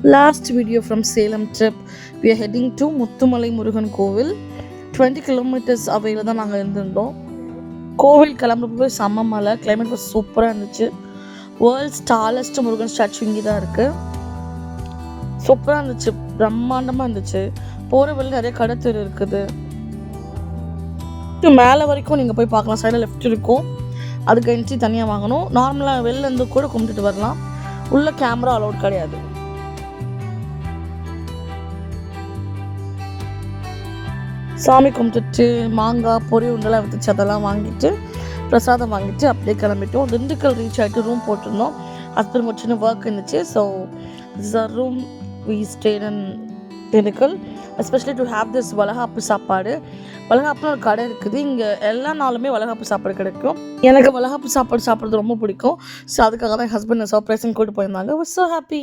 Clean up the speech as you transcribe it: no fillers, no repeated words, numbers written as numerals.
Last video from Salem trip. We are heading to Muthumalai Murugan Kovil. 20 kilometers away தான் நாங்கள் இருந்திருந்தோம். கோவில் கிளம்புறப்போ செம்ம மலை, கிளைமேட் சூப்பராக இருந்துச்சு. வேர்ல்ட்ஸ் டாலஸ்ட் முருகன் ஸ்டாச்சு இங்கே தான் இருக்குது. சூப்பராக இருந்துச்சு, பிரம்மாண்டமாக இருந்துச்சு. போகிற வழியில் நிறைய கடை தெரு இருக்குது. மேலே வரைக்கும் நீங்கள் போய் பார்க்கலாம். சைடில் லெஃப்ட் இருக்கும், அதுக்கு என்ட்ரி தனியாக வாங்கணும். நார்மலாக வெளிலேருந்து கூட கும்பிட்டுட்டு வரலாம். உள்ள கேமரா அலோட் கிடையாது. சாமி கும்பிட்டுட்டு மாங்காய் பொரி உண்டெல்லாம் வித்துச்சு, அதெல்லாம் வாங்கிட்டு பிரசாதம் வாங்கிட்டு அப்படியே கிளம்பிட்டோம். திண்டுக்கல் ரீச் ஆகிட்டு ரூம் போட்டிருந்தோம். ஹஸ்பண்ட் ஒரு சின்ன ஒர்க் இருந்துச்சு. So this are room we stayed in Dindigul, especially to have this valaikappu sapadu. வளகாப்புன்னு ஒரு கடை இருக்குது, இங்கே எல்லா நாளுமே வளகாப்பு சாப்பாடு கிடைக்கும். எனக்கு வளகாப்பு சாப்பாடு சாப்பிட்றது ரொம்ப பிடிக்கும். ஸோ அதுக்காக தான் என் ஹஸ்பண்ட் சர்ப்ரைஸும் கூப்பிட்டு போயிருந்தாங்க. Was so happy.